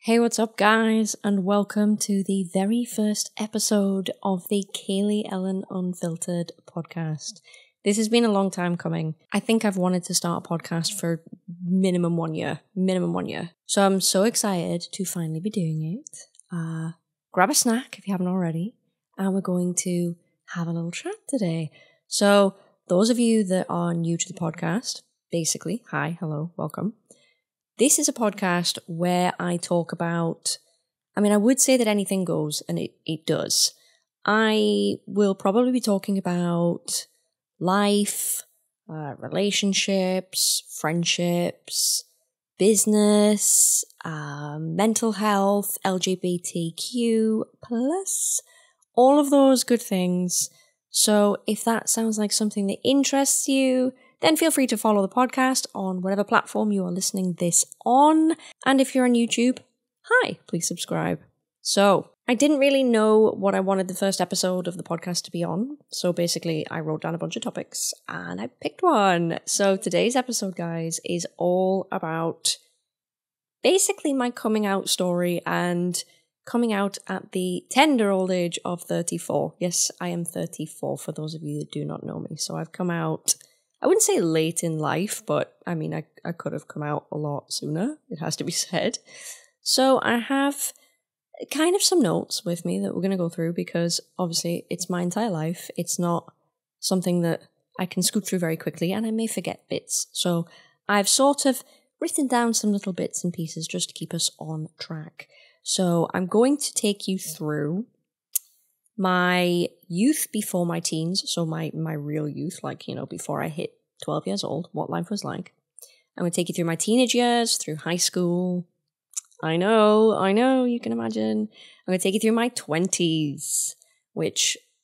Hey, what's up, guys, and welcome to the very first episode of the Kaylee Ellen Unfiltered podcast. This has been a long time coming. I think I've wanted to start a podcast for minimum one year. So I'm so excited to finally be doing it. Grab a snack if you haven't already, and we're going to have a little chat today. So those of you that are new to the podcast, basically, hi, hello, welcome. This is a podcast where I talk about, I would say that anything goes, and it does. I will probably be talking about life, relationships, friendships, business, mental health, LGBTQ+, all of those good things. So if that sounds like something that interests you, then feel free to follow the podcast on whatever platform you are listening this on. And if you're on YouTube, hi, please subscribe. So I didn't really know what I wanted the first episode of the podcast to be on. So basically I wrote down a bunch of topics and I picked one. So today's episode, guys, is all about basically my coming out story and coming out at the tender old age of 34. Yes, I am 34 for those of you that do not know me. So I've come out, I wouldn't say late in life, but I could have come out a lot sooner, it has to be said. So I have kind of some notes with me that we're going to go through because obviously it's my entire life. It's not something that I can scoot through very quickly and I may forget bits. So I've sort of written down some little bits and pieces just to keep us on track. So I'm going to take you through my youth before my teens, so my real youth, before I hit 12 years old, what life was like. I'm going to take you through my teenage years, through high school. I know, you can imagine. I'm going to take you through my 20s,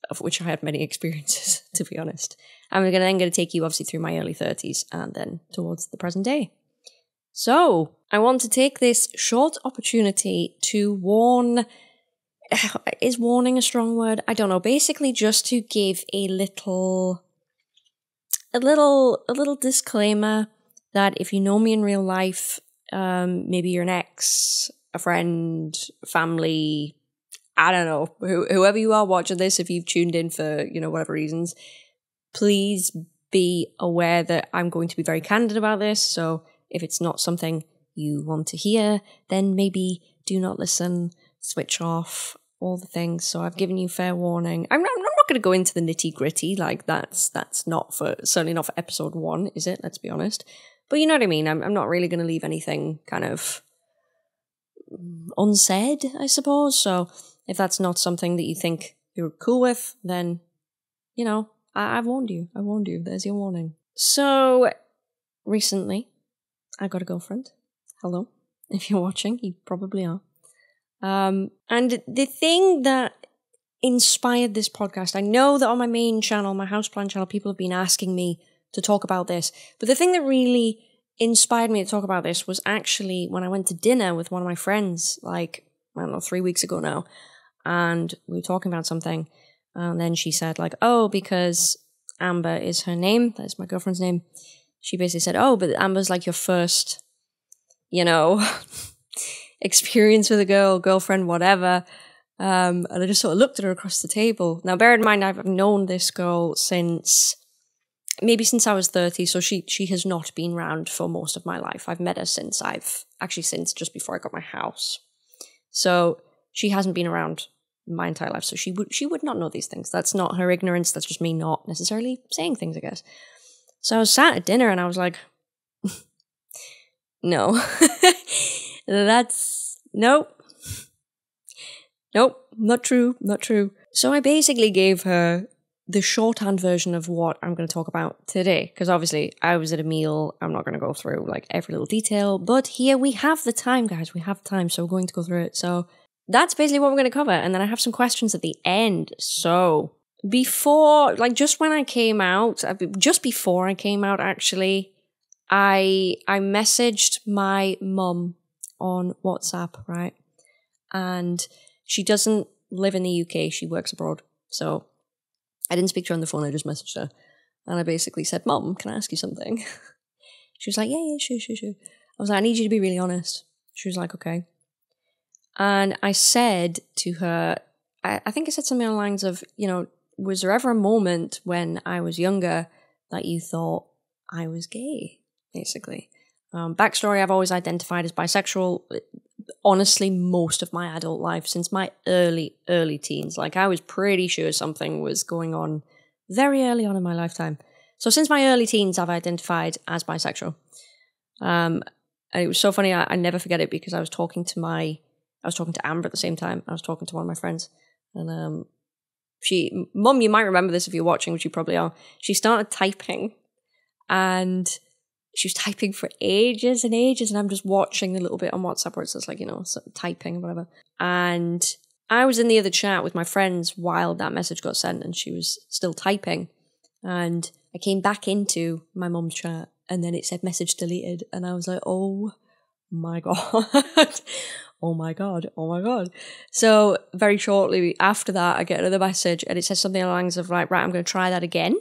of which I had many experiences, to be honest. I'm then going to take you, obviously, through my early 30s and then towards the present day. So, I want to take this short opportunity to warn. Is warning a strong word? I don't know. Basically, just to give a little disclaimer that if you know me in real life, maybe you're an ex, a friend, family, I don't know, whoever you are watching this, if you've tuned in for, whatever reasons, please be aware that I'm going to be very candid about this. So if it's not something you want to hear, then maybe do not listen, switch off, all the things. So I've given you fair warning. I'm not going to go into the nitty gritty, like that's certainly not for episode 1, is it? Let's be honest. But you know what I mean? I'm not really going to leave anything kind of unsaid, I suppose. So if that's not something that you think you're cool with, then, I've warned you. There's your warning. So recently, I got a girlfriend. Hello. If you're watching, you probably are. And the thing that inspired this podcast, I know that on my main channel, my houseplant channel, people have been asking me to talk about this. But the thing that really inspired me to talk about this was actually when I went to dinner with one of my friends, 3 weeks ago now. And we were talking about something. And then she said, because Amber is her name. That's my girlfriend's name. She basically said, but Amber's like your first, experience with a girlfriend, whatever. And I just sort of looked at her across the table. Now, bear in mind, I've known this girl since I was 30, so she has not been around for most of my life. I've met her since just before I got my house. So she hasn't been around my entire life, so she would not know these things. That's not her ignorance, that's just me not necessarily saying things, I guess. So I was sat at dinner and I was like, no. Nope, not true. So I basically gave her the shorthand version of what I'm going to talk about today. Because obviously I was at a meal, I'm not going to go through every little detail. But here we have the time, guys, so we're going to go through it. So that's basically what we're going to cover. And then I have some questions at the end. So before I came out, actually, I messaged my mum on WhatsApp, right? And she doesn't live in the UK, she works abroad. So I didn't speak to her on the phone, I just messaged her. And I basically said, Mum, can I ask you something? She was like, yeah, sure. I was like, I need you to be really honest. She was like, okay. And I said to her, I think I said something along the lines of, was there ever a moment when I was younger that you thought I was gay, basically? Backstory, I've always identified as bisexual, honestly, most of my adult life, since my early teens. Like, I was pretty sure something was going on very early on in my lifetime. So since my early teens, I've identified as bisexual. And it was so funny, I never forget it, because I was talking to Amber at the same time. I was talking to one of my friends, and Mum, you might remember this if you're watching, which you probably are. She started typing, and she was typing for ages and ages, and I'm just watching a little bit on WhatsApp where it's just like, sort of typing and whatever. And I was in the other chat with my friends while that message got sent, and she was still typing. And I came back into my mum's chat, and then it said message deleted, and I was like, oh my God. Oh my God. So very shortly after that, I get another message, and it says something along the lines of like, right, I'm going to try that again.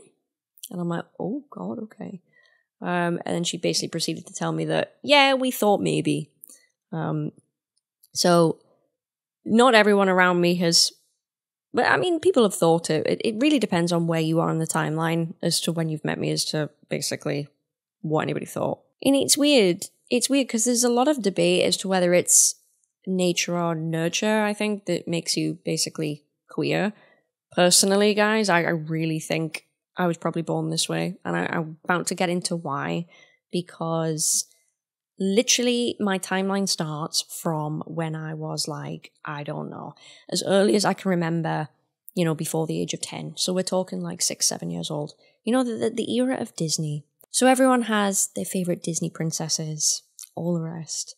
And I'm like, oh God, okay. And then she basically proceeded to tell me that, yeah, we thought maybe. So not everyone around me has, but I mean, people have thought it. It really depends on where you are on the timeline as to when you've met me, as to basically what anybody thought. And it's weird. It's weird because there's a lot of debate as to whether it's nature or nurture, I think, that makes you basically queer. Personally, guys, I really think I was probably born this way, and I'm about to get into why, because literally my timeline starts from when I was like, I don't know, as early as I can remember, before the age of 10. So we're talking like 6-7 years old. The era of Disney. So everyone has their favorite Disney princesses, all the rest.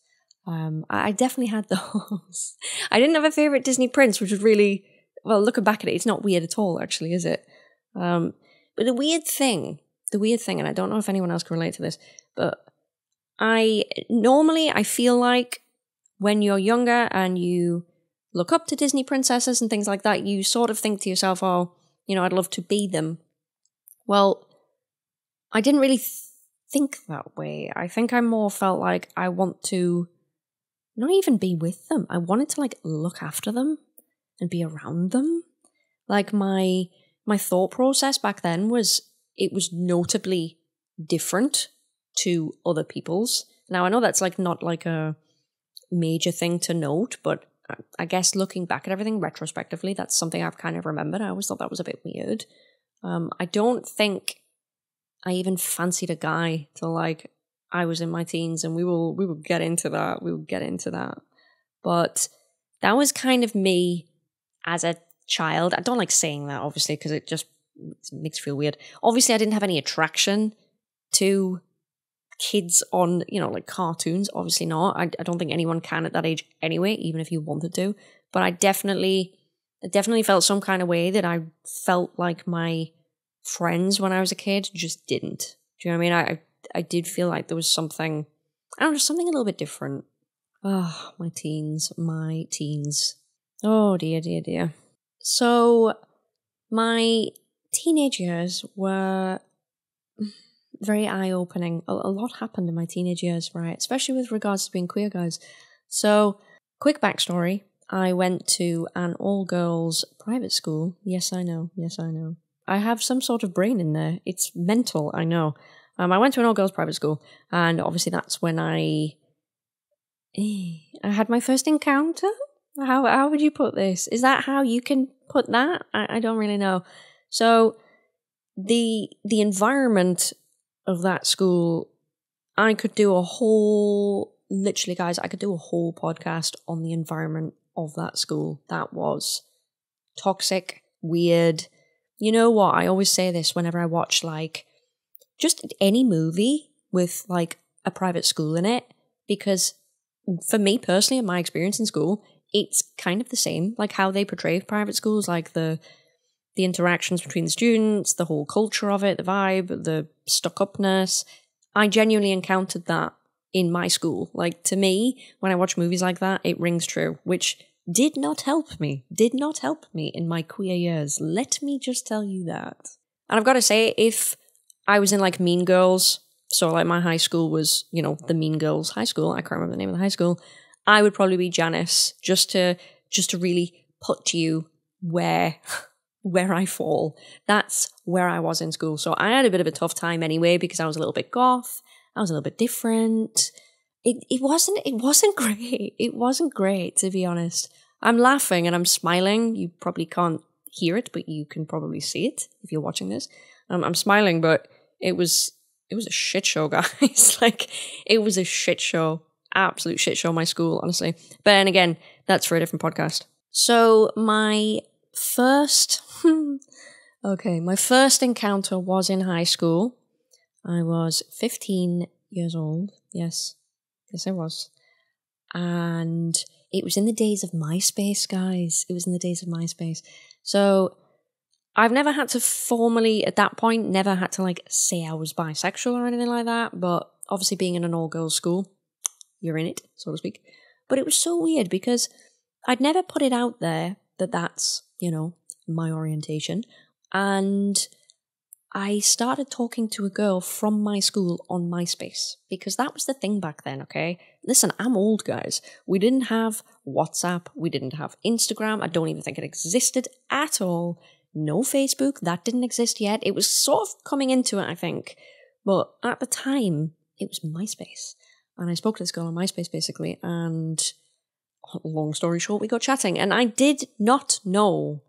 I definitely had those. I didn't have a favorite Disney prince, which was really, well, looking back at it, it's not weird at all, actually, is it? But the weird thing, and I don't know if anyone else can relate to this, but I feel like when you're younger and you look up to Disney princesses and things like that, you sort of think to yourself, oh, I'd love to be them. Well, I didn't really think that way. I think I more felt like I want to not even be with them. I wanted to look after them and be around them. Like my thought process back then was notably different to other people's. Now I know that's not a major thing to note, but I guess looking back at everything retrospectively, that's something I've kind of remembered. I always thought that was a bit weird. I don't think I even fancied a guy till I was in my teens, and we will get into that. We will get into that. But that was kind of me as a child. I don't like saying that, obviously, because it just makes me feel weird. Obviously, I didn't have any attraction to kids on, cartoons. Obviously not. I don't think anyone can at that age anyway, even if you wanted to. But I definitely felt some kind of way that I felt like my friends when I was a kid just didn't. Do you know what I mean? I did feel like there was something, I don't know, something a little bit different. Oh, my teens. Oh, dear. So, my teenage years were very eye-opening. A lot happened in my teenage years, right? Especially with regards to being queer, guys. So, quick backstory. I went to an all-girls private school. Yes, I know. I have some sort of brain in there. It's mental, I know. I went to an all-girls private school, and obviously that's when I had my first encounter? How would you put this? Is that how you can put that? I don't really know. So, the environment of that school, I could do a whole, literally guys, I could do a whole podcast on the environment of that school. That was toxic, weird. You know what? I always say this whenever I watch just any movie with a private school in it, because for me personally, in my experience in school, it's kind of the same, how they portray private schools, the interactions between the students, the whole culture of it, the vibe, the stuck-upness. I genuinely encountered that in my school. To me, when I watch movies like that, it rings true, which did not help me in my queer years. Let me just tell you that. And I've got to say, if I was in Mean Girls, so my high school was, the Mean Girls High School, I can't remember the name of the high school, I would probably be Janice, just to really put you where I fall. That's where I was in school. So I had a bit of a tough time anyway, because I was a little bit goth. I was a little bit different. It wasn't great. It wasn't great, to be honest. I'm laughing and I'm smiling. You probably can't hear it, but you can probably see it if you're watching this. I'm smiling, but it was a shit show, guys. Like, it was a shit show. Absolute shit show, my school, honestly. But then again, that's for a different podcast. So my first encounter was in high school. I was 15 years old. Yes, I was. And it was in the days of MySpace, guys. It was in the days of MySpace. So I've never had to formally, at that point, never had to like say I was bisexual or anything like that. But obviously being in an all-girls school, you're in it, so to speak. But it was so weird because I'd never put it out there that that's, my orientation. And I started talking to a girl from my school on MySpace, because that was the thing back then, okay? Listen, I'm old, guys. We didn't have WhatsApp. We didn't have Instagram. I don't even think it existed at all. No Facebook. That didn't exist yet. It was sort of coming into it, I think. But at the time, it was MySpace. And I spoke to this girl on MySpace, basically, and long story short, we got chatting. And I did not know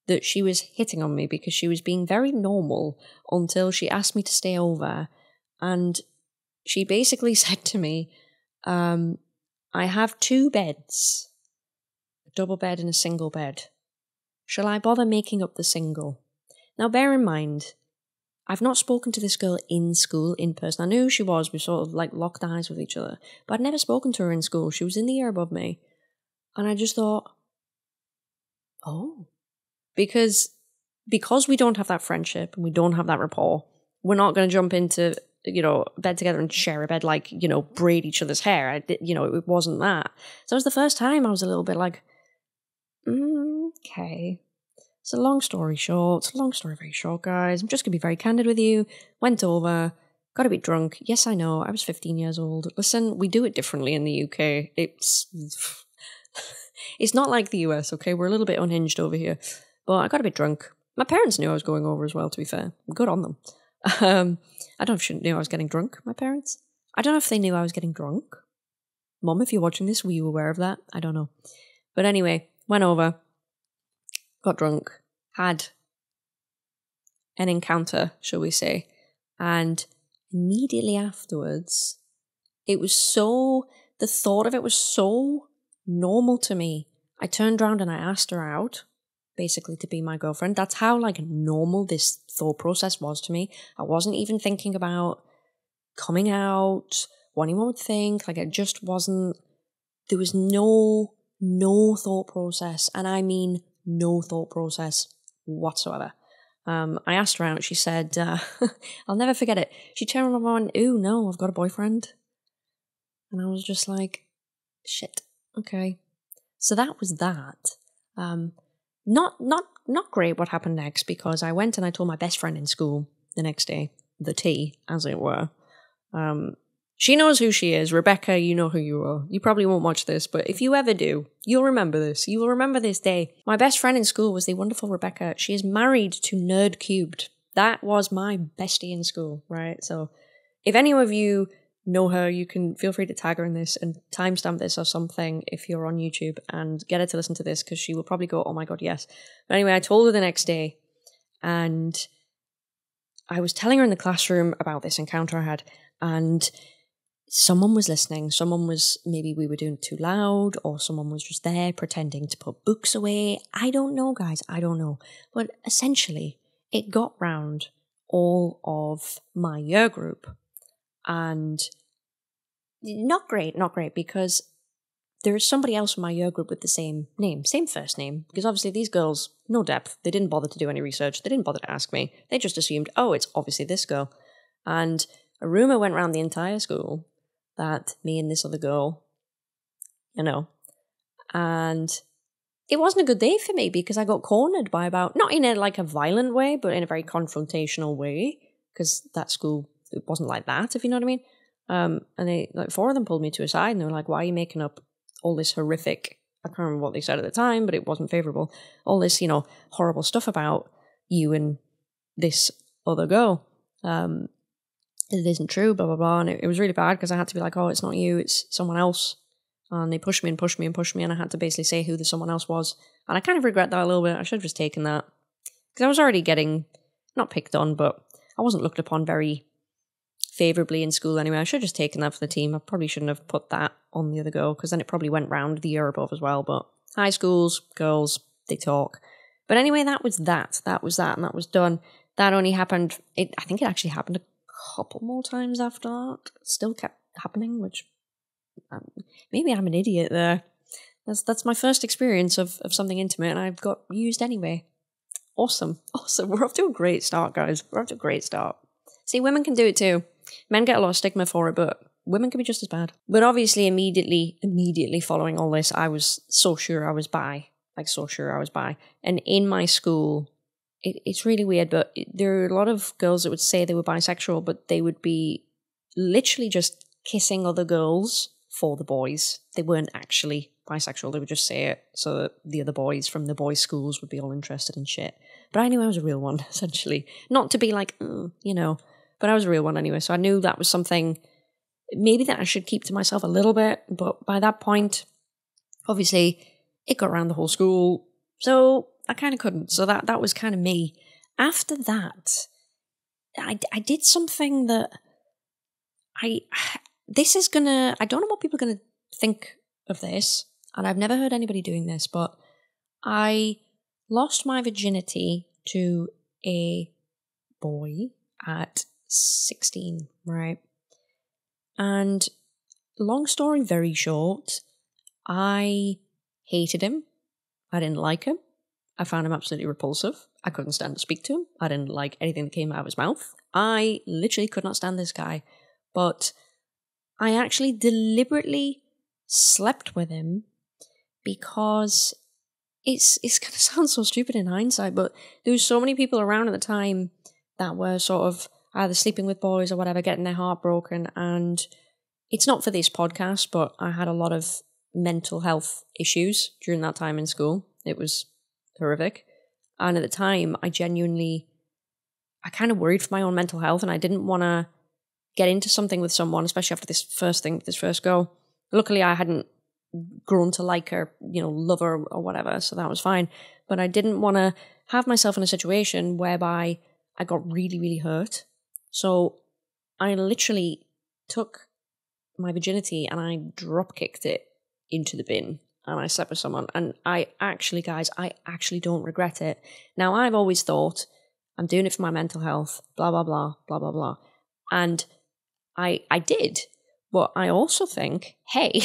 that she was hitting on me, because she was being very normal until she asked me to stay over. And she basically said to me, I have 2 beds, a double bed and a single bed. Shall I bother making up the single? Now, bear in mind, I've not spoken to this girl in school, in person. I knew who she was. We sort of like locked eyes with each other. But I'd never spoken to her in school. She was in the year above me. And I just thought, oh. Because we don't have that friendship and we don't have that rapport, we're not going to jump into, bed together and share a bed, like, braid each other's hair. It wasn't that. So it was the first time I was a little bit like, okay. So long story very short, guys. I'm just going to be very candid with you. Went over, got a bit drunk. Yes, I know, I was 15 years old. Listen, we do it differently in the UK. It's not like the US, okay? We're a little bit unhinged over here. But I got a bit drunk. My parents knew I was going over as well, to be fair. Good on them. I don't know if she knew I was getting drunk, my parents. I don't know if they knew I was getting drunk. Mom, if you're watching this, were you aware of that? I don't know. But anyway, went over, got drunk, had an encounter, shall we say. And immediately afterwards, the thought of it was so normal to me. I turned around and I asked her out, basically to be my girlfriend. That's how normal this thought process was to me. I wasn't even thinking about coming out, what anyone would think. It just wasn't, there was no thought process. And I mean no thought process whatsoever. I asked her out. She said, I'll never forget it. She turned around and went, ooh, no, I've got a boyfriend. And I was just like, shit, okay. So that was that. Not great what happened next, because I went and I told my best friend in school the next day, the tea, as it were. She knows who she is. Rebecca, you know who you are. You probably won't watch this, but if you ever do, you'll remember this. You will remember this day. My best friend in school was the wonderful Rebecca. She is married to Nerd Cubed. That was my bestie in school, right? So if any of you know her, you can feel free to tag her in this and timestamp this or something if you're on YouTube, and get her to listen to this, because she will probably go, oh my god, yes. But anyway, I told her the next day, and I was telling her in the classroom about this encounter I had, and someone was listening. Maybe we were doing it too loud, or someone was just there pretending to put books away. I don't know, guys, I don't know. But essentially, it got round all of my year group. And not great, because there is somebody else in my year group with the same name, same first name, because obviously these girls, no depth, they didn't bother to do any research, they didn't bother to ask me, they just assumed, oh, it's obviously this girl. And a rumour went around the entire school that me and this other girl, and it wasn't a good day for me, because I got cornered by not in a violent way, but in a very confrontational way, because that school, it wasn't like that, if you know what I mean. And they 4 of them pulled me to a side and they were like, why are you making up all this horrific, I can't remember what they said at the time, but it wasn't favourable, all this, horrible stuff about you and this other girl. It isn't true, blah, blah, blah. And it was really bad because I had to be like, oh, it's not you, it's someone else. And they pushed me and pushed me and pushed me, and I had to basically say who the someone else was. And I kind of regret that a little bit. I should have just taken that. Because I was already getting, not picked on, but I wasn't looked upon very favourably in school anyway. I should have just taken that for the team. I probably shouldn't have put that on the other girl, because then it probably went round the year above as well. But high schools, girls, they talk. But anyway, that was that. That was that, and that was done. That only happened, I think it actually happened a couple more times after that. It still kept happening, which maybe I'm an idiot there. That's my first experience of something intimate, and I've got used anyway. Awesome. We're off to a great start, guys. We're off to a great start. See, women can do it too. Men get a lot of stigma for it, but women can be just as bad. But obviously, immediately following all this, I was so sure I was bi. Like, so sure I was bi. And in my school, it's really weird, but there are a lot of girls that would say they were bisexual, but they would be literally just kissing other girls for the boys. They weren't actually bisexual. They would just say it so that the other boys from the boys' schools would be all interested in shit. But I knew I was a real one, essentially. Not to be like, but I was a real one anyway. So I knew that was something maybe that I should keep to myself a little bit. But by that point, obviously, it got around the whole school. So I kind of couldn't. So that was kind of me. After that, I did something that I don't know what people are going to think of this, and I've never heard anybody doing this, but I lost my virginity to a boy at 16, right? And long story very short, I hated him. I didn't like him. I found him absolutely repulsive. I couldn't stand to speak to him. I didn't like anything that came out of his mouth. I literally could not stand this guy. But I actually deliberately slept with him because it's going to sound so stupid in hindsight, but there was so many people around at the time that were sort of either sleeping with boys or whatever, getting their heart broken. And it's not for this podcast, but I had a lot of mental health issues during that time in school. It was horrific. And at the time, I kind of worried for my own mental health, and I didn't want to get into something with someone, especially after this first girl. Luckily, I hadn't grown to like her, love her or whatever, so that was fine. But I didn't want to have myself in a situation whereby I got really, really hurt. So I literally took my virginity and I drop kicked it into the bin, and I slept with someone. And I actually don't regret it. Now, I've always thought, I'm doing it for my mental health, blah, blah, blah, blah, blah, blah. And I did. But I also think, hey,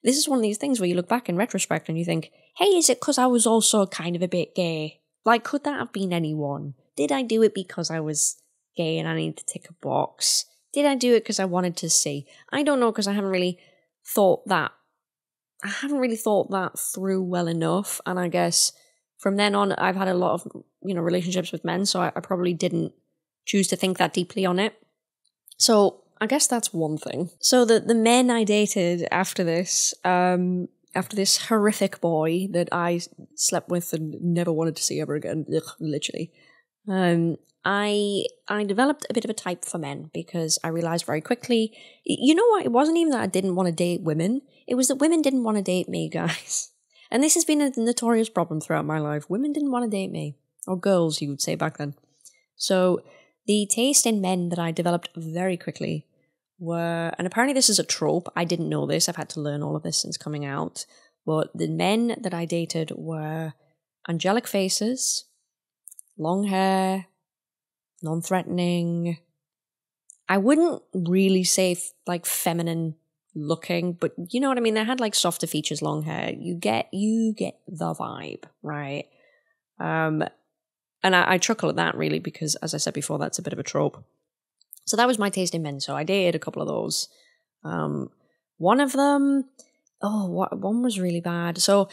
this is one of these things where you look back in retrospect and you think, hey, is it because I was also kind of a bit gay? Like, could that have been anyone? Did I do it because I was gay and I needed to tick a box? Did I do it because I wanted to see? I don't know, because I haven't really thought that through well enough. And I guess from then on, I've had a lot of, relationships with men, so I probably didn't choose to think that deeply on it. So I guess that's one thing. So the men I dated after this horrific boy that I slept with and never wanted to see ever again, literally, I developed a bit of a type for men because I realized very quickly, you know what, it wasn't even that I didn't want to date women, it was that women didn't want to date me, guys. And this has been a notorious problem throughout my life. Women didn't want to date me. Or girls, you would say back then. So the taste in men that I developed very quickly were, and apparently this is a trope, I didn't know this, I've had to learn all of this since coming out, but the men that I dated were angelic faces, long hair, non-threatening. I wouldn't really say feminine looking, but you know what I mean? They had softer features, long hair. You get the vibe, right? And I chuckle at that really because, as I said before, that's a bit of a trope. So that was my taste in men. So I dated a couple of those. One of them, one was really bad. So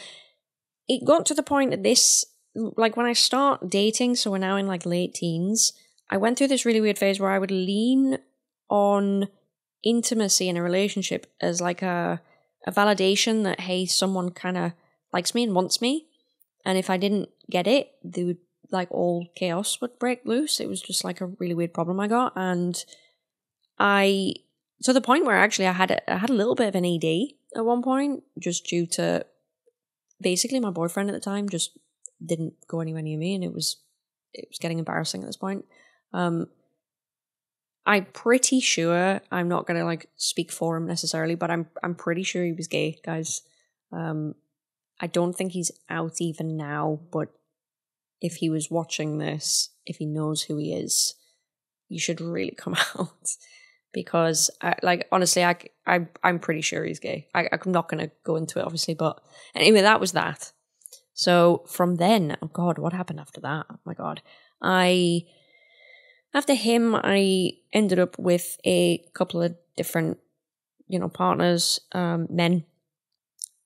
it got to the point that when I start dating, so we're now in late teens, I went through this really weird phase where I would lean on intimacy in a relationship as an a validation that, hey, someone kind of likes me and wants me. And if I didn't get it, they would, like, all chaos would break loose. It was just like a really weird problem I got. And to the point where actually I had a little bit of an ED at one point, just due to basically my boyfriend at the time just didn't go anywhere near me, and it was getting embarrassing at this point. I'm pretty sure, I'm not gonna like speak for him necessarily, but I'm pretty sure he was gay, guys. I don't think he's out even now, but if he was watching this, if he knows who he is, you should really come out. Because, honestly, I'm pretty sure he's gay. I'm not going to go into it, obviously, but anyway, that was that. So from then, oh God, what happened after that? Oh my God. After him, I ended up with a couple of different, partners, men.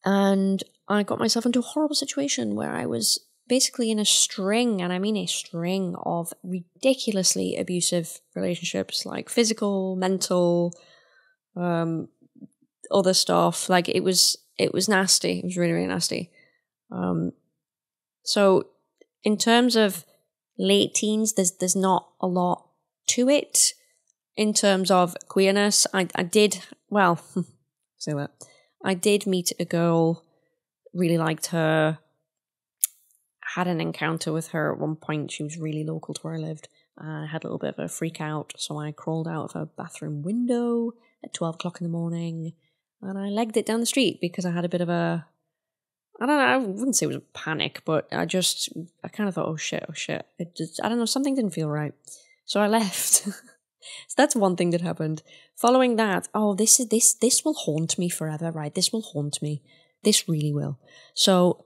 And I got myself into a horrible situation where I was basically in a string, and I mean a string of ridiculously abusive relationships, like physical, mental, other stuff. Like it was nasty. It was really, really nasty. So in terms of late teens, there's not a lot to it. In terms of queerness, I did, well, say that. I did meet a girl, really liked her, had an encounter with her at one point. She was really local to where I lived. I had a little bit of a freak out, so I crawled out of her bathroom window at 12 o'clock in the morning, and I legged it down the street because I had a bit of a, I don't know, I wouldn't say it was a panic, but I kind of thought, oh shit. It just, I don't know, something didn't feel right. So I left. So that's one thing that happened. Following that, this will haunt me forever, right? This will haunt me. This really will. So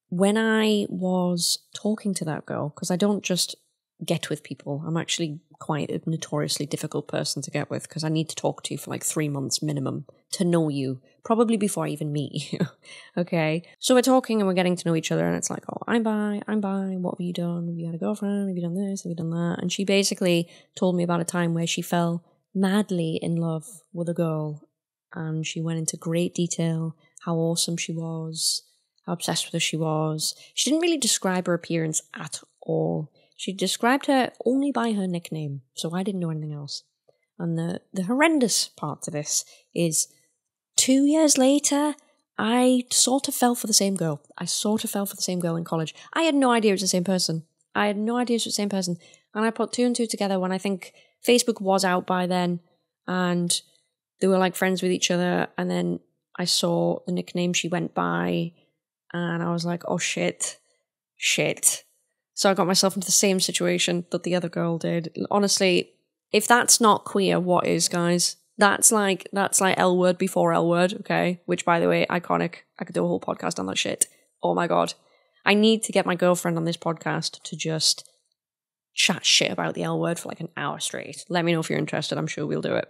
when I was talking to that girl, because I don't just get with people, I'm actually quite a notoriously difficult person to get with, because I need to talk to you for like 3 months minimum to know you, probably before I even meet you. Okay? So we're talking and we're getting to know each other, and it's like, oh, I'm bi, what have you done? Have you had a girlfriend? Have you done this? Have you done that? And she basically told me about a time where she fell madly in love with a girl, and she went into great detail how awesome she was, how obsessed with her she was. She didn't really describe her appearance at all. She described her only by her nickname, so I didn't know anything else. And the horrendous part to this is 2 years later, I sort of fell for the same girl. In college. I had no idea it was the same person. And I put 2 and 2 together when I think Facebook was out by then, and they were like friends with each other, and then I saw the nickname she went by, and I was like, oh shit. So I got myself into the same situation that the other girl did. Honestly, if that's not queer, what is, guys? That's like L word before L word, okay? Which, by the way, iconic. I could do a whole podcast on that shit. Oh my God. I need to get my girlfriend on this podcast to just chat shit about the L word for like an hour straight. Let me know if you're interested. I'm sure we'll do it.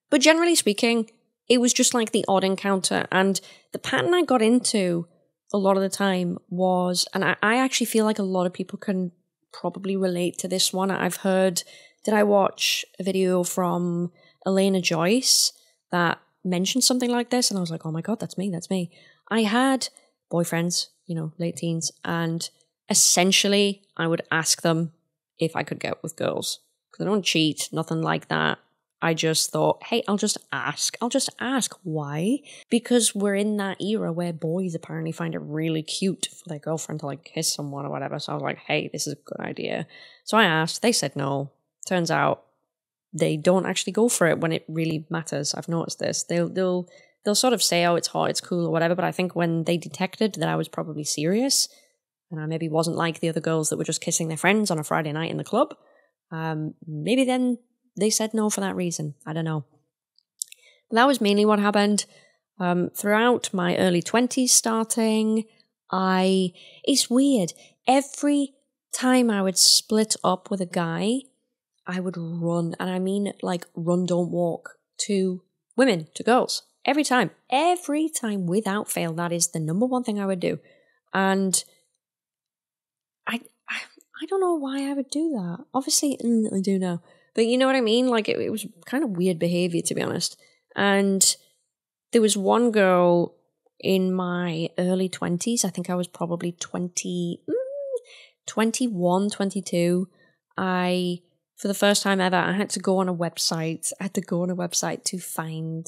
But generally speaking, it was just like the odd encounter. And the pattern I got into a lot of the time was, and I actually feel like a lot of people can probably relate to this one. Did I watch a video from Elena Joyce that mentioned something like this? And I was like, oh my God, that's me. I had boyfriends, late teens, and essentially I would ask them if I could get with girls. Because I don't cheat, nothing like that. I just thought, hey, I'll just ask. Why? Because we're in that era where boys apparently find it really cute for their girlfriend to like kiss someone or whatever. So I was like, hey, this is a good idea. So I asked. They said no. Turns out they don't actually go for it when it really matters. I've noticed this. They'll sort of say, oh, it's hot, it's cool or whatever. But I think when they detected that I was probably serious, and I maybe wasn't like the other girls that were just kissing their friends on a Friday night in the club, maybe then they said no for that reason. I don't know. But that was mainly what happened. Throughout my early 20s starting, it's weird. Every time I would split up with a guy, I would run. And I mean like run, don't walk to women, to girls. Every time without fail. That is the number one thing I would do. And I don't know why I would do that. Obviously, I do know. But you know what I mean? Like, it was kind of weird behavior, to be honest. And there was one girl in my early 20s. I think I was probably 21, 22. For the first time ever, I had to go on a website. I had to go on a website to find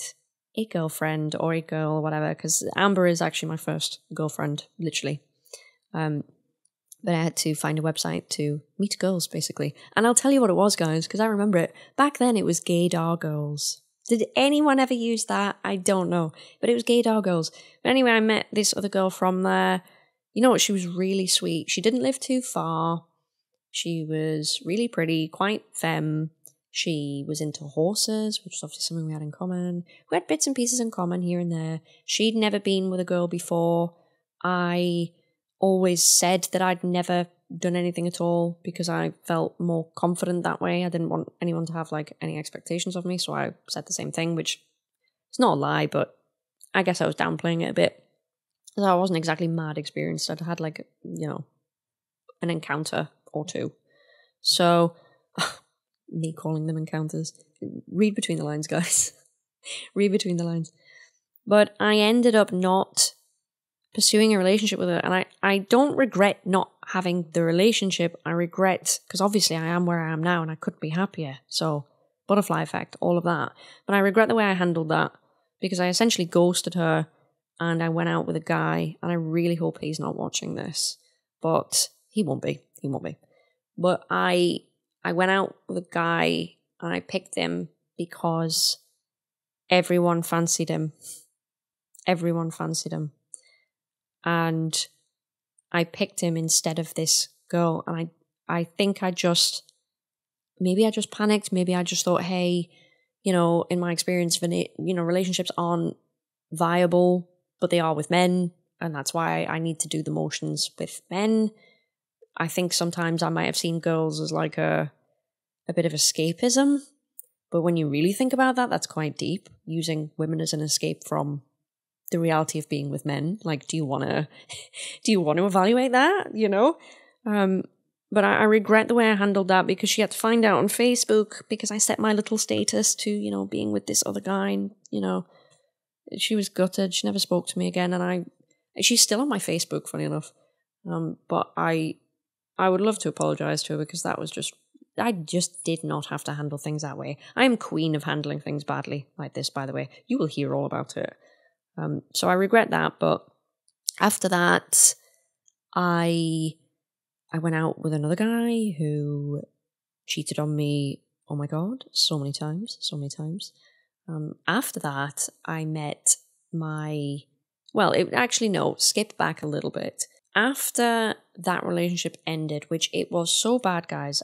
a girlfriend or a girl or whatever, because Amber is actually my first girlfriend, literally. But I had to find a website to meet girls, basically. And I'll tell you what it was, guys, because I remember it. Back then, it was Gaydar Girls. Did anyone ever use that? I don't know. But it was Gaydar Girls. But anyway, I met this other girl from there. You know what? She was really sweet. She didn't live too far. She was really pretty, quite femme. She was into horses, which is obviously something we had in common. We had bits and pieces in common here and there. She'd never been with a girl before. I always said that I'd never done anything at all because I felt more confident that way. I didn't want anyone to have like any expectations of me, so I said the same thing, which is not a lie, but I guess I was downplaying it a bit. So I wasn't exactly mad experienced. I'd had like, an encounter or two. So, me calling them encounters. Read between the lines, guys. Read between the lines. But I ended up not pursuing a relationship with her, and I don't regret not having the relationship. I regret, because obviously I am where I am now and I couldn't be happier. So, butterfly effect, all of that. But I regret the way I handled that, because I essentially ghosted her and I went out with a guy, and I really hope he's not watching this. But he won't be. He won't be. But I went out with a guy and I picked him because everyone fancied him. Everyone fancied him. And I picked him instead of this girl. And I think maybe I just panicked. Maybe I just thought, hey, in my experience, relationships aren't viable, but they are with men. And that's why I need to do the motions with men. I think sometimes I might have seen girls as like a bit of escapism. But when you really think about that, that's quite deep. Using women as an escape from the reality of being with men. Like, do you want to evaluate that? But I regret the way I handled that, because she had to find out on Facebook, because I set my little status to, being with this other guy, and, she was gutted. She never spoke to me again. And she's still on my Facebook, funny enough. But I would love to apologize to her, because I just did not have to handle things that way. I am queen of handling things badly like this, by the way. You will hear all about it. So I regret that, but after that, I went out with another guy who cheated on me, oh my god, so many times. After that, I met skip back a little bit. After that relationship ended, which it was so bad, guys,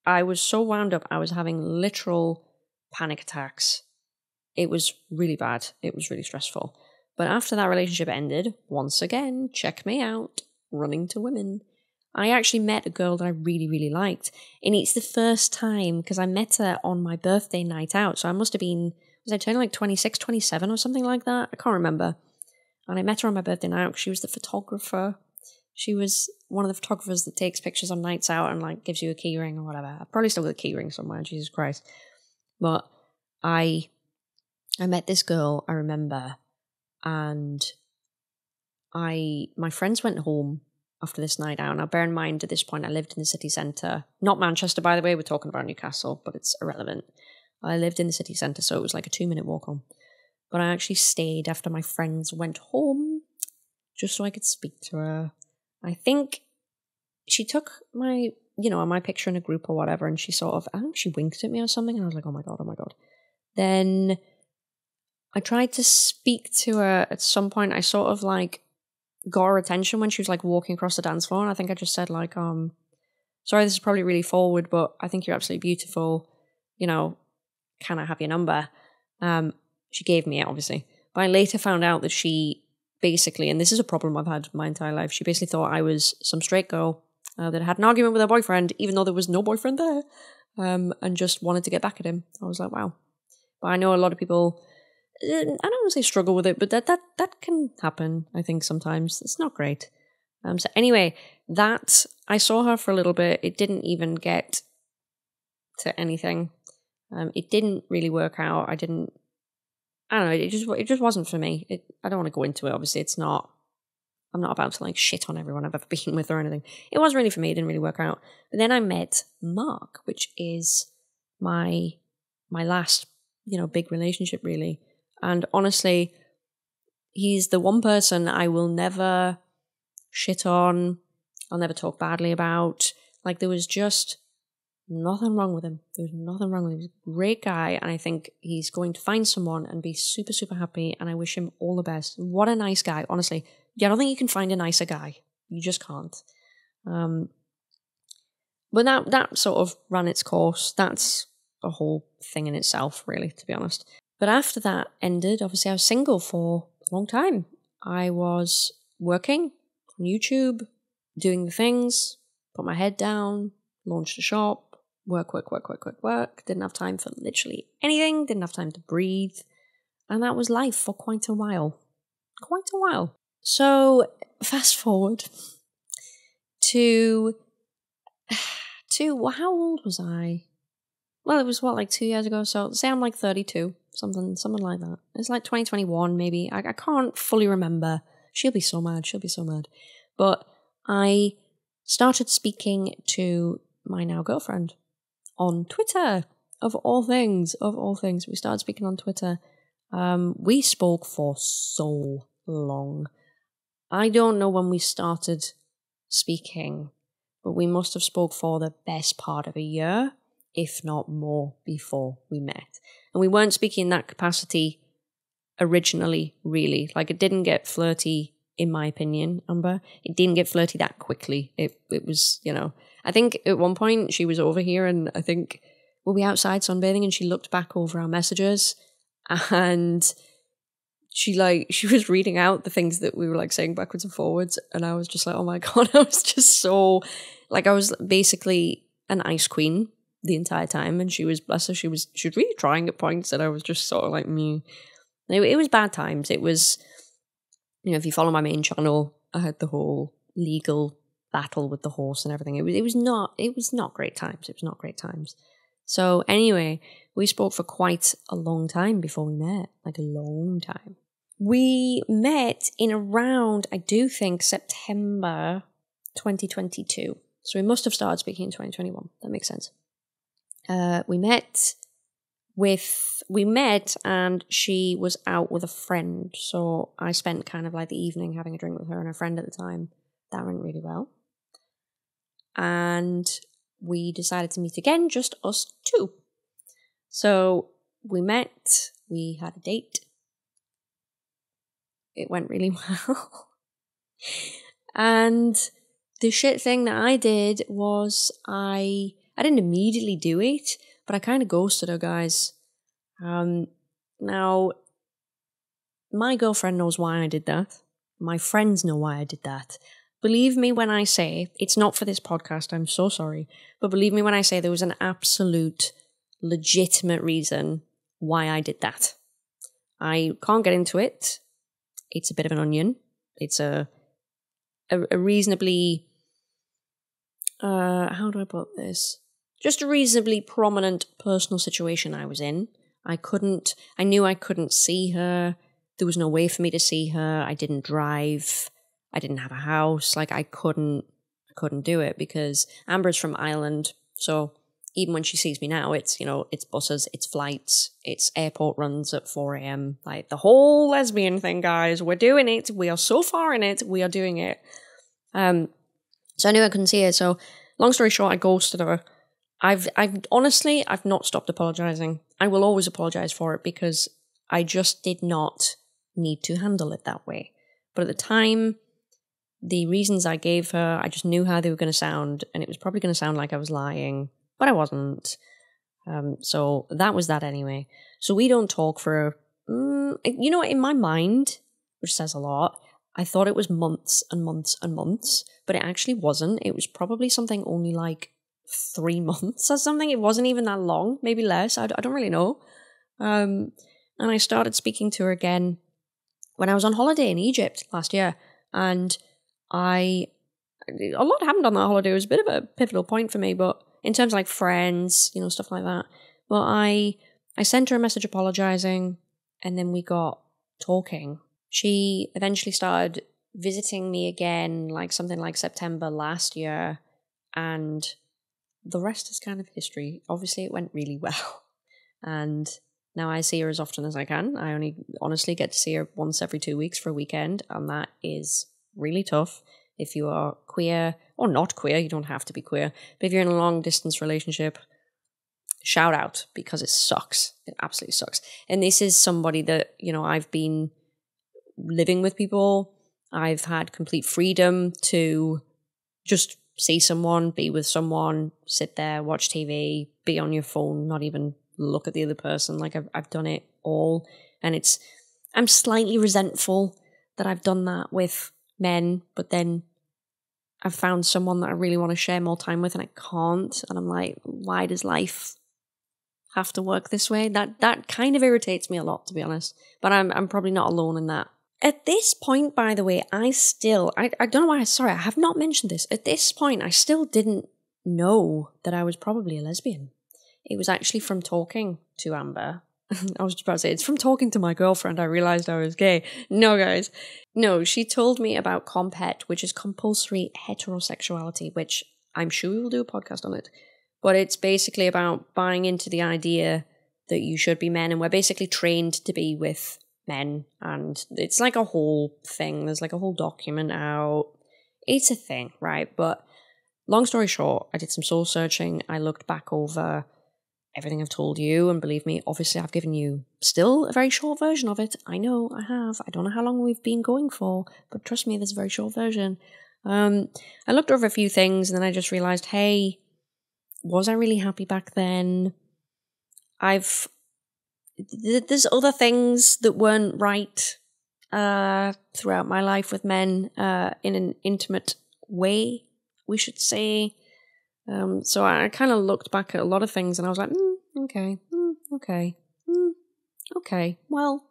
I was so wound up, I was having literal panic attacks. It was really bad. It was really stressful. But after that relationship ended, once again, check me out, running to women, I actually met a girl that I really, really liked. And it's the first time, because I met her on my birthday night out. So I must have been, was I turning like 26, 27 or something like that? I can't remember. And I met her on my birthday night out because she was the photographer. She was one of the photographers that takes pictures on nights out and like gives you a key ring or whatever. I've probably still got a key ring somewhere, Jesus Christ. But I met this girl, I remember, and my friends went home after this night out. Now, bear in mind, at this point, I lived in the city centre. Not Manchester, by the way. We're talking about Newcastle, but it's irrelevant. I lived in the city centre, so it was like a 2-minute walk home. But I actually stayed after my friends went home, just so I could speak to her. I think she took my picture in a group or whatever, and she I think she winked at me or something, and I was like, oh my God. Then I tried to speak to her at some point. I sort of like got her attention when she was like walking across the dance floor, and I think I just said like, sorry, this is probably really forward, but I think you're absolutely beautiful. Can I have your number? She gave me it, obviously. But I later found out that she basically, and this is a problem I've had my entire life, she basically thought I was some straight girl that had an argument with her boyfriend, even though there was no boyfriend there, and just wanted to get back at him. I was like, wow. But I know a lot of people, I don't want to say struggle with it, but that can happen, I think, sometimes. It's not great. So anyway, I saw her for a little bit. It didn't even get to anything. It didn't really work out. I don't know, it just wasn't for me. I don't want to go into it, obviously. I'm not about to like shit on everyone I've ever been with or anything. It wasn't really for me, it didn't really work out. But then I met Mark, which is my last, big relationship really. And honestly, he's the one person I will never shit on. I'll never talk badly about. Like, there was just nothing wrong with him. There was nothing wrong with him. He's a great guy, and I think he's going to find someone and be super, super happy, and I wish him all the best. What a nice guy, honestly. Yeah, I don't think you can find a nicer guy. You just can't. But that sort of ran its course. That's a whole thing in itself, really, to be honest. But after that ended, obviously I was single for a long time. I was working on YouTube, doing the things, put my head down, launched a shop, work. Didn't have time for literally anything, didn't have time to breathe. And that was life for quite a while. So, fast forward to how old was I? Well, it was like 2 years ago, so say I'm like 32, something like that. It's like 2021 maybe. I can't fully remember. She'll be so mad. But I started speaking to my now girlfriend on Twitter, of all things. We started speaking on Twitter. We spoke for so long. I don't know when we started speaking, but we must have spoke for the best part of a year, if not more, before we met. And we weren't speaking in that capacity originally, really. Like, it didn't get flirty, in my opinion, Amber. It didn't get flirty that quickly. It was, I think at one point she was over here and I think we'll be outside sunbathing and she looked back over our messages and she was reading out the things that we were like saying backwards and forwards, and I was just like, oh my God, I was just so, like, I was basically an ice queen the entire time, and she was, bless her, she was really trying at points, and I was just sort of like, me. It was bad times. It was, if you follow my main channel, I had the whole legal battle with the horse and everything. It was not great times. It was not great times. So anyway, we spoke for quite a long time before we met, like a long time. We met in around, I do think, September 2022. So we must have started speaking in 2021. That makes sense. We met and she was out with a friend. So I spent kind of like the evening having a drink with her and her friend at the time. That went really well. And we decided to meet again, just us two. So we met, we had a date. It went really well. And the shit thing that I did was I didn't immediately do it, but I kind of ghosted her, guys. Now, my girlfriend knows why I did that. My friends know why I did that. Believe me when I say, it's not for this podcast, I'm so sorry, but believe me when I say there was an absolute, legitimate reason why I did that. I can't get into it. It's a bit of an onion. It's a reasonably, how do I put this? Just a reasonably prominent personal situation I was in. I knew I couldn't see her. There was no way for me to see her. I didn't drive. I didn't have a house. Like, I couldn't do it because Amber's from Ireland. So even when she sees me now, it's, it's buses, it's flights, it's airport runs at 4 a.m. Like, the whole lesbian thing, guys. We're doing it. We are so far in it. We are doing it. So I knew I couldn't see her. So long story short, I ghosted her. I've honestly not stopped apologizing. I will always apologize for it because I just did not need to handle it that way. But at the time, the reasons I gave her, I just knew how they were going to sound, and it was probably going to sound like I was lying, but I wasn't. So that was that anyway. So we don't talk for, in my mind, which says a lot, I thought it was months and months and months, but it actually wasn't. It was probably something only like 3 months or something. It wasn't even that long, maybe less. I don't really know. And I started speaking to her again when I was on holiday in Egypt last year, and a lot happened on that holiday. It was a bit of a pivotal point for me, but in terms of like friends, stuff like that. Well, I sent her a message apologizing. and then we got talking. She eventually started visiting me again, like something like September last year, and the rest is kind of history. Obviously, it went really well, and now I see her as often as I can. I only honestly get to see her once every 2 weeks for a weekend, and that is really tough. If you are queer, or not queer, you don't have to be queer, but if you're in a long-distance relationship, shout out, because it sucks. It absolutely sucks. And this is somebody that, I've been living with people. I've had complete freedom to just see someone, be with someone, sit there, watch TV, be on your phone, not even look at the other person. Like I've done it all. And I'm slightly resentful that I've done that with men, but then I've found someone that I really want to share more time with and I can't. And I'm like, why does life have to work this way? That kind of irritates me a lot, to be honest. But I'm probably not alone in that. At this point, by the way, I don't know why, sorry, I have not mentioned this. At this point, I still didn't know that I was probably a lesbian. It was actually from talking to Amber. I was just about to say, it's from talking to my girlfriend I realised I was gay. No, guys. No, she told me about comphet, which is compulsory heterosexuality, which I'm sure we will do a podcast on it. But it's basically about buying into the idea that you should be men, and we're basically trained to be with men, and it's like a whole thing. There's like a whole document out. It's a thing, right? But long story short, I did some soul searching. I looked back over everything I've told you, and believe me, obviously I've given you still a very short version of it. I know I have. I don't know how long we've been going for, but trust me, there's a very short version. I looked over a few things, and then I just realised, hey, was I really happy back then? There's other things that weren't right throughout my life with men in an intimate way, we should say. So I kind of looked back at a lot of things and I was like, okay, well,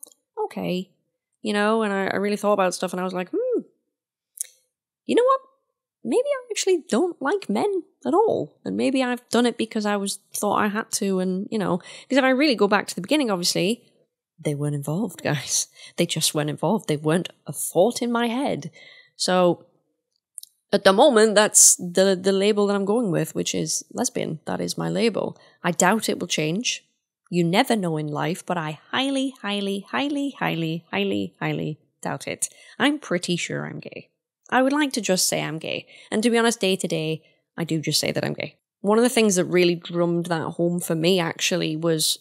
okay. And I really thought about stuff and I was like, you know what? Maybe I actually don't like men at all. And maybe I've done it because I thought I had to. And, because if I really go back to the beginning, obviously, they weren't involved, guys. They just weren't involved. They weren't a thought in my head. So at the moment, that's the label that I'm going with, which is lesbian. That is my label. I doubt it will change. You never know in life, but I highly, highly, highly, highly, highly, highly doubt it. I'm pretty sure I'm gay. I would like to just say I'm gay. And to be honest, day to day, I do just say that I'm gay. One of the things that really drummed that home for me, actually, was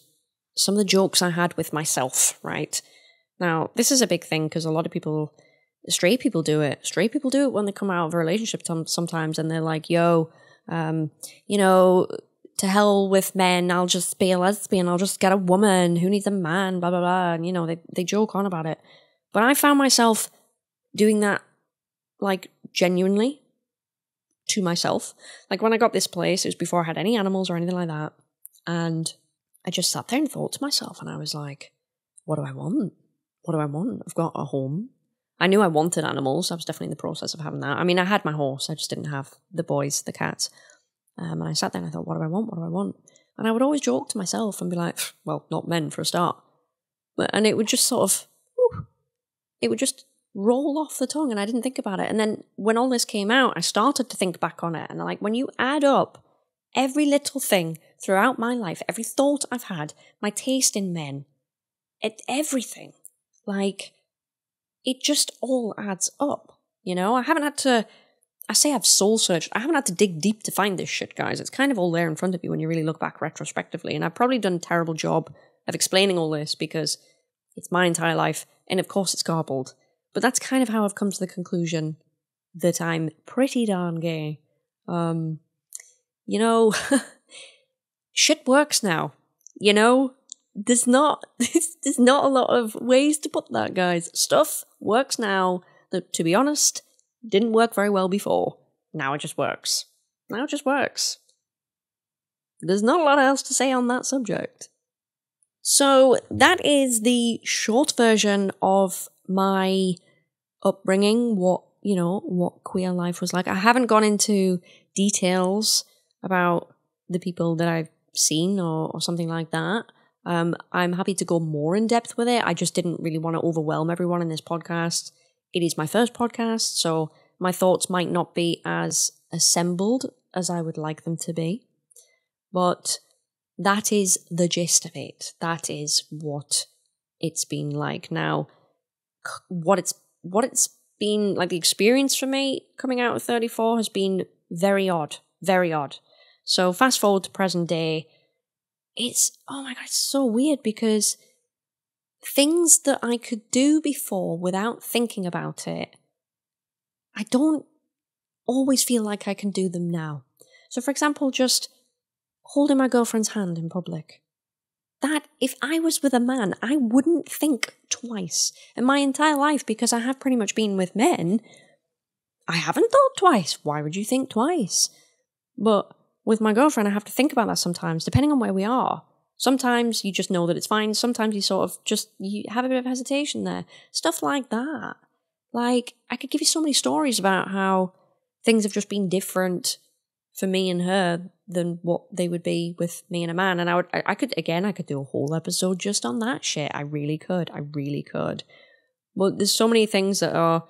some of the jokes I had with myself, right? Now, this is a big thing because a lot of people, straight people do it. Straight people do it when they come out of a relationship sometimes and they're like, yo, to hell with men, I'll just be a lesbian, I'll just get a woman, who needs a man, blah, blah, blah. And, they joke on about it. But I found myself doing that, like, genuinely to myself. Like, when I got this place, it was before I had any animals or anything like that. And I just sat there and thought to myself, and I was like, what do I want? What do I want? I've got a home. I knew I wanted animals. I was definitely in the process of having that. I mean, I had my horse. I just didn't have the boys, the cats. And I sat there and I thought, what do I want? What do I want? And I would always joke to myself and be like, well, not men for a start. And it would just sort of, it would just roll off the tongue and I didn't think about it. And then when all this came out, I started to think back on it. And like, when you add up every little thing throughout my life, every thought I've had, my taste in men, everything, like, it just all adds up, I haven't had to, I say I've soul searched, I haven't had to dig deep to find this shit, guys. It's kind of all there in front of you when you really look back retrospectively. And I've probably done a terrible job of explaining all this because it's my entire life. And of course it's garbled. But that's kind of how I've come to the conclusion that I'm pretty darn gay. Shit works now. There's not a lot of ways to put that, guys. Stuff works now that, to be honest, didn't work very well before. Now it just works. There's not a lot else to say on that subject. So that is the short version of my upbringing, what queer life was like. I haven't gone into details about the people that I've seen or something like that. I'm happy to go more in depth with it. I just didn't really want to overwhelm everyone in this podcast. It is my first podcast, so my thoughts might not be as assembled as I would like them to be. But that is the gist of it. That is what it's been like. Now, what it's been like, the experience for me coming out of 34 has been very odd. Very odd. So fast forward to present day, it's, oh my God, it's so weird because things that I could do before without thinking about it, I don't always feel like I can do them now. So for example, just holding my girlfriend's hand in public. That, if I was with a man, I wouldn't think twice. In my entire life, because I have pretty much been with men, I haven't thought twice. Why would you think twice? But with my girlfriend, I have to think about that sometimes, depending on where we are. Sometimes you just know that it's fine. Sometimes you sort of you have a bit of hesitation there. Stuff like that. Like, I could give you so many stories about how things have just been different for me and her than what they would be with me and a man. And I could do a whole episode just on that shit. I really could. But there's so many things that are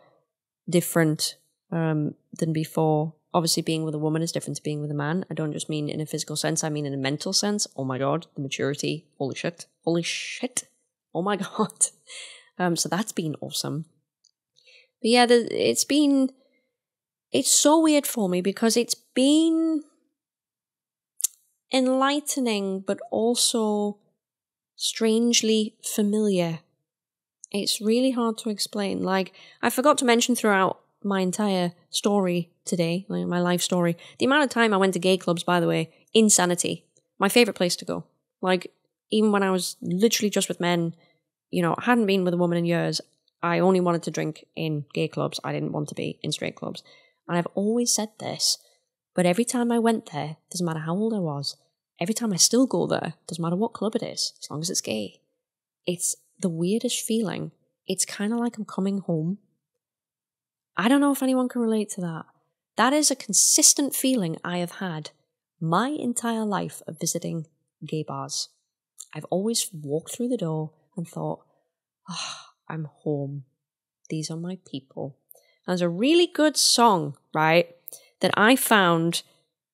different than before. Obviously, being with a woman is different to being with a man. I don't just mean in a physical sense, I mean in a mental sense. Oh my God, the maturity. Holy shit. Oh my God. So that's been awesome. But yeah, it's so weird for me because it's been enlightening, but also strangely familiar. It's really hard to explain. Like, I forgot to mention throughout my entire story today, like my life story, the amount of time I went to gay clubs, by the way, insanity. My favourite place to go. Like, even when I was literally just with men, you know, I hadn't been with a woman in years. I only wanted to drink in gay clubs. I didn't want to be in straight clubs. And I've always said this, but every time I went there, doesn't matter how old I was, every time I still go there, doesn't matter what club it is, as long as it's gay, it's the weirdest feeling. It's kind of like I'm coming home. I don't know if anyone can relate to that. That is a consistent feeling I have had my entire life of visiting gay bars. I've always walked through the door and thought, I'm home. These are my people. And there's a really good song, right, that I found,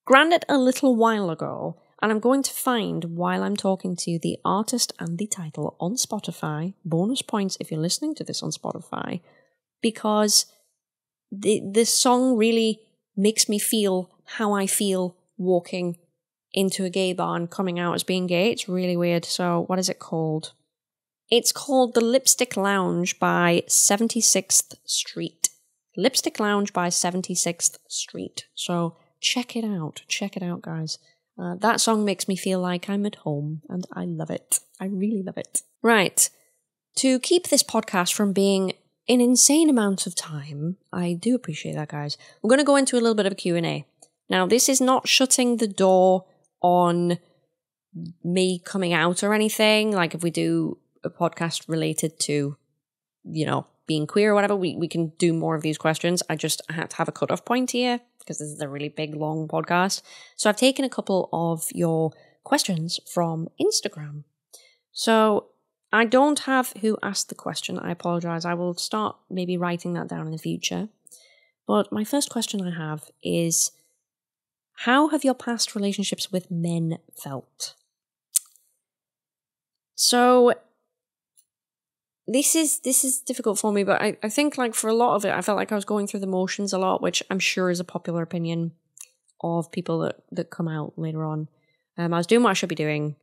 granted a little while ago, and I'm going to find, while I'm talking to you, the artist and the title on Spotify. Bonus points if you're listening to this on Spotify, because this song really makes me feel how I feel walking into a gay bar and coming out as being gay. It's really weird. So what is it called? It's called The Lipstick Lounge by 76th Street. Lipstick Lounge by 76th Street. So check it out. Check it out, guys. That song makes me feel like I'm at home, and I love it. I really love it. Right. To keep this podcast from being an insane amount of time, I do appreciate that, guys. We're going to go into a little bit of a Q&A. Now, this is not shutting the door on me coming out or anything. Like, if we do a podcast related to, you know, being queer or whatever, we can do more of these questions. I had to have a cutoff point here because this is a really big, long podcast. So I've taken a couple of your questions from Instagram. So I don't have who asked the question. I apologize. I will start maybe writing that down in the future. But my first question I have is, how have your past relationships with men felt? So this is difficult for me, but I think, like, for a lot of it, I felt like I was going through the motions a lot, which I'm sure is a popular opinion of people that come out later on. I was doing what I should be doing.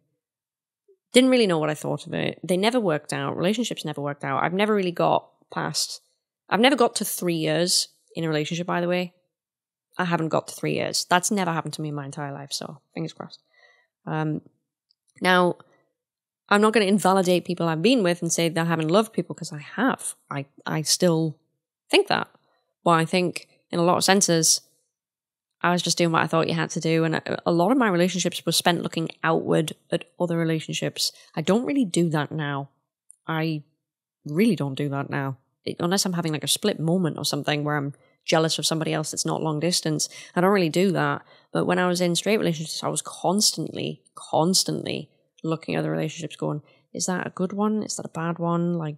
Didn't really know what I thought of it. They never worked out. Relationships never worked out. I've never got to 3 years in a relationship, by the way. I haven't got to 3 years. That's never happened to me in my entire life, so fingers crossed. Now, I'm not going to invalidate people I've been with and say that I haven't loved people, because I have. I still think that. But I think, in a lot of senses, I was just doing what I thought you had to do. And a lot of my relationships were spent looking outward at other relationships. I don't really do that now. I really don't do that now. Unless I'm having like a split moment or something where I'm jealous of somebody else that's not long distance. I don't really do that. But when I was in straight relationships, I was constantly looking at the relationships going, is that a good one? Is that a bad one? Like,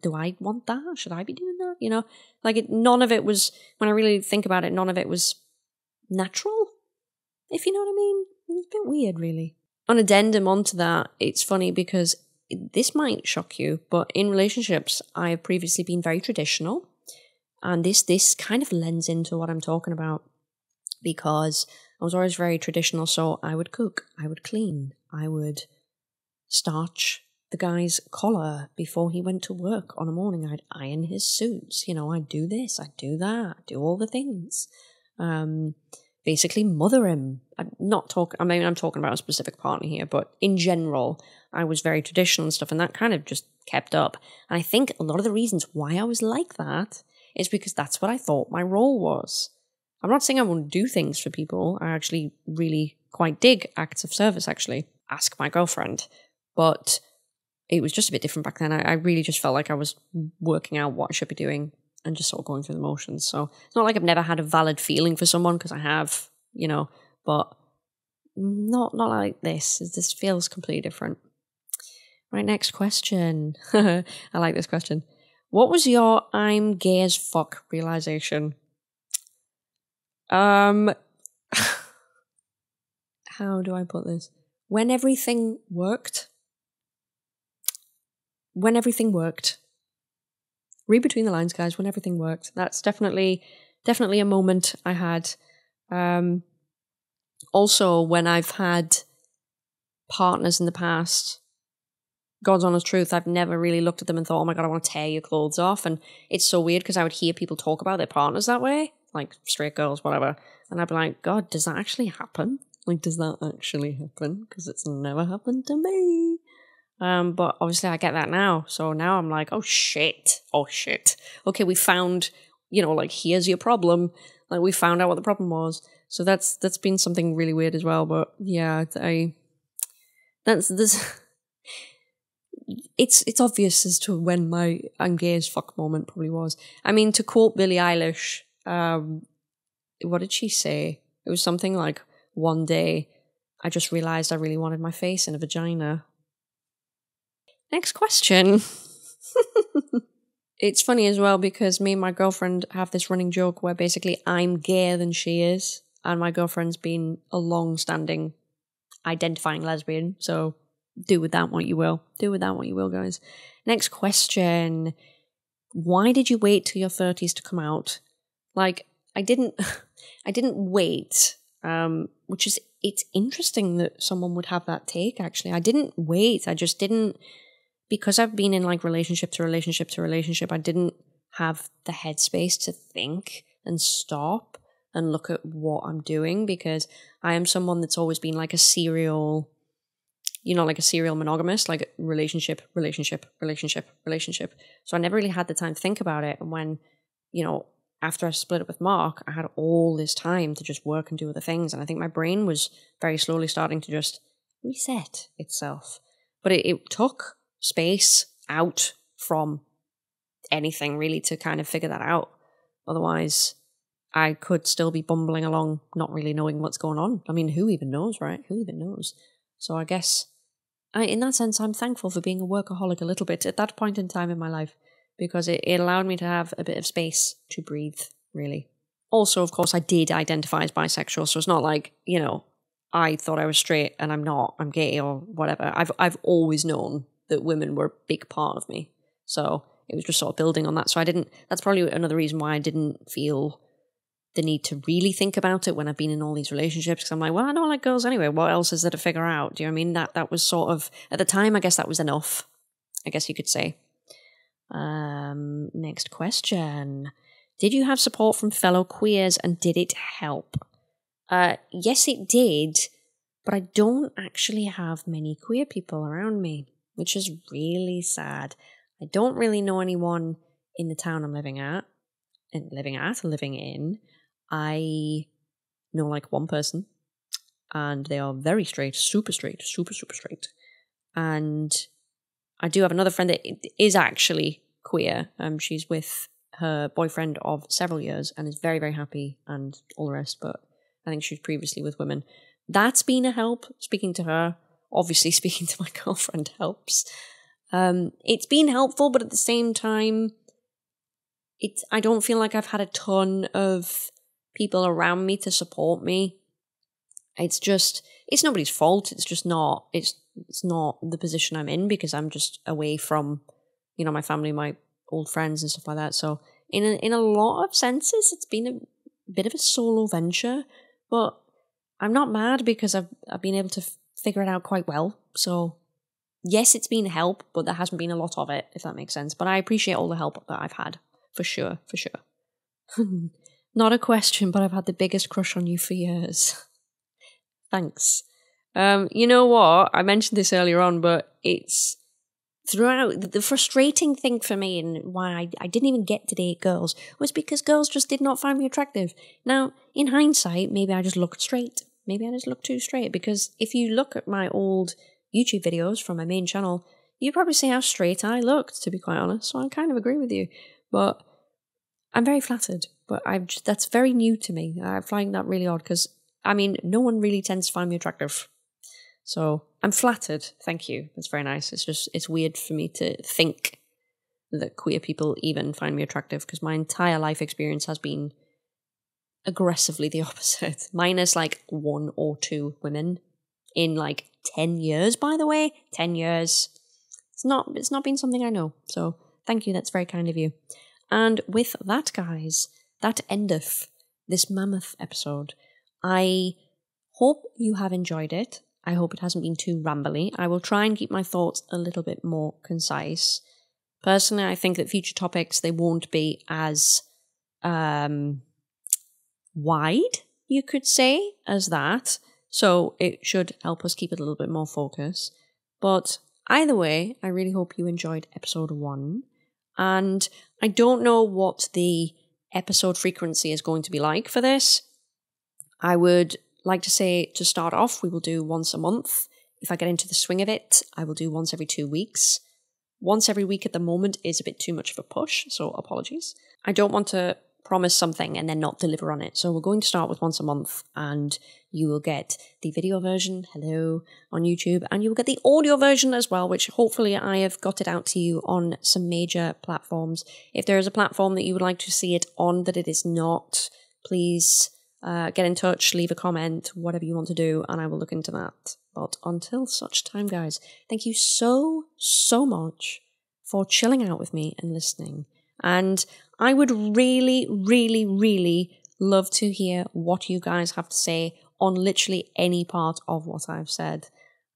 do I want that? Should I be doing that? You know, like none of it was, when I really think about it, none of it was natural, if you know what I mean. It's a bit weird, really. An addendum onto that, it's funny because this might shock you, but in relationships, I have previously been very traditional. And this kind of lends into what I'm talking about, because I was always very traditional. So I would cook, I would clean, I would starch the guy's collar before he went to work on a morning. I'd iron his suits. You know, I'd do this, I'd do that, I'd do all the things. Basically mother him. I'm talking about a specific partner here, but in general, I was very traditional and stuff, and that kind of just kept up. And I think a lot of the reasons why I was like that is because that's what I thought my role was. I'm not saying I won't do things for people. I actually really quite dig acts of service, actually. Ask my girlfriend. But it was just a bit different back then. I really just felt like I was working out what I should be doing and just sort of going through the motions. So it's not like I've never had a valid feeling for someone, because I have, you know, but not like this. This feels completely different. Right, next question. I like this question. What was your I'm gay as fuck realization? How do I put this? When everything worked. Read between the lines, guys. When everything worked. That's definitely a moment I had. Also, when I've had partners in the past, God's honest truth, I've never really looked at them and thought, oh my God, I want to tear your clothes off. And it's so weird because I would hear people talk about their partners that way, like straight girls, whatever. And I'd be like, God, does that actually happen? Like, does that actually happen? Because it's never happened to me. But obviously I get that now. So now I'm like, oh shit. Okay, we found, you know, like, here's your problem. Like, we found out what the problem was. So that's been something really weird as well. But yeah, it's obvious as to when my I'm gay as fuck moment probably was. I mean, to quote Billie Eilish, what did she say? It was something like, one day I just realized I really wanted my face in a vagina. Next question. It's funny as well because me and my girlfriend have this running joke where basically I'm gayer than she is, and my girlfriend's been a long-standing identifying lesbian, so do with that what you will. Do with that what you will, guys. Next question. Why did you wait till your 30s to come out? Like, I didn't wait, which is, it's interesting that someone would have that take, actually. I didn't wait. I just didn't, because I've been in like relationship to relationship, I didn't have the headspace to think and stop and look at what I'm doing, because I am someone that's always been like a serial, you know, like a serial monogamist, like relationship. So I never really had the time to think about it. And when, you know, after I split up with Mark, I had all this time to just work and do other things. And I think my brain was very slowly starting to just reset itself. But it took space out from anything really to kind of figure that out. Otherwise, I could still be bumbling along, not really knowing what's going on. I mean, who even knows, right? Who even knows? So I guess, in that sense, I'm thankful for being a workaholic a little bit at that point in time in my life, because it allowed me to have a bit of space to breathe, really. Also, of course, I did identify as bisexual, so it's not like, you know, I thought I was straight and I'm not, I'm gay or whatever. I've always known that women were a big part of me. So it was just sort of building on that. So that's probably another reason why I didn't feel the need to really think about it when I've been in all these relationships, because I'm like, well, I don't like girls anyway. What else is there to figure out? Do you know what I mean? That was sort of, at the time, I guess that was enough, I guess you could say. Next question. Did you have support from fellow queers and did it help? Yes, it did, but I don't actually have many queer people around me, which is really sad. I don't really know anyone in the town I'm living in. I know like one person, and they are very straight, super straight. And I do have another friend that is actually queer. She's with her boyfriend of several years and is very, very happy and all the rest, but I think she was previously with women. That's been a help, speaking to her. obviously speaking to my girlfriend helps. It's been helpful, but at the same time, I don't feel like I've had a ton of people around me to support me. It's nobody's fault. It's not the position I'm in because I'm just away from, my family, my old friends and stuff like that. So in a lot of senses, it's been a bit of a solo venture, but I'm not mad because I've been able to figure it out quite well. So yes, it's been help, but there hasn't been a lot of it, if that makes sense. But I appreciate all the help that I've had. For sure. Not a question, but I've had the biggest crush on you for years. Thanks. You know what? I mentioned this earlier on, but it's throughout the frustrating thing for me and why I didn't even get to date girls was because girls just did not find me attractive. Now, in hindsight, maybe I just looked straight. Maybe I just looked too straight because if you look at my old YouTube videos from my main channel, you'd probably see how straight I looked, to be quite honest. So I kind of agree with you. But I'm very flattered, but that's very new to me. I find that really odd because, no one really tends to find me attractive. So I'm flattered. Thank you. That's very nice. It's weird for me to think that queer people even find me attractive because my entire life experience has been aggressively the opposite. Minus like 1 or 2 women in like 10 years, by the way. 10 years. It's not been something I know. So thank you. That's very kind of you. And with that, guys, that endeth this mammoth episode. I hope you have enjoyed it. I hope it hasn't been too rambly. I will try and keep my thoughts a little bit more concise. Personally, I think that future topics, they won't be as wide, you could say, as that. So it should help us keep it a little bit more focus. But either way, I really hope you enjoyed episode 1. And I don't know what the episode frequency is going to be like for this. I would like to say to start off, we will do once a month. If I get into the swing of it, I will do once every 2 weeks. Once every week at the moment is a bit too much of a push, so apologies. I don't want to promise something and then not deliver on it. So we're going to start with once a month and you will get the video version, hello, on YouTube, and you will get the audio version as well, which hopefully I have got it out to you on some major platforms. If there is a platform that you would like to see it on that it is not, please get in touch, leave a comment, whatever you want to do, and I will look into that. But until such time, guys, thank you so much for chilling out with me and listening. And I would really, really, really love to hear what you guys have to say on literally any part of what I've said.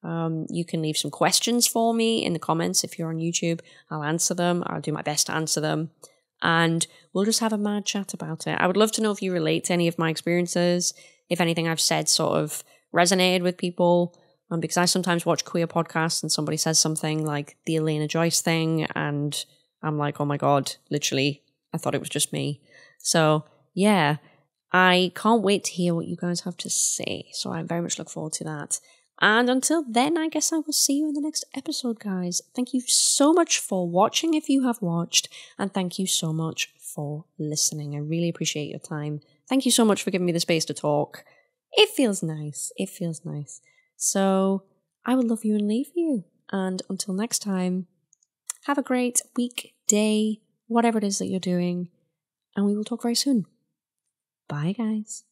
You can leave some questions for me in the comments if you're on YouTube. I'll answer them. I'll do my best to answer them. And we'll just have a mad chat about it. I would love to know if you relate to any of my experiences, if anything I've said sort of resonated with people. Because I sometimes watch queer podcasts and somebody says something like the Elena Joyce thing, and I'm like, oh my God, literally, I thought it was just me. So, yeah, I can't wait to hear what you guys have to say. So I very much look forward to that. And until then, I guess I will see you in the next episode, guys. Thank you so much for watching if you have watched, and thank you so much for listening. I really appreciate your time. Thank you so much for giving me the space to talk. It feels nice. It feels nice. So I will love you and leave you. And until next time, have a great week, day, whatever it is that you're doing. And we will talk very soon. Bye, guys.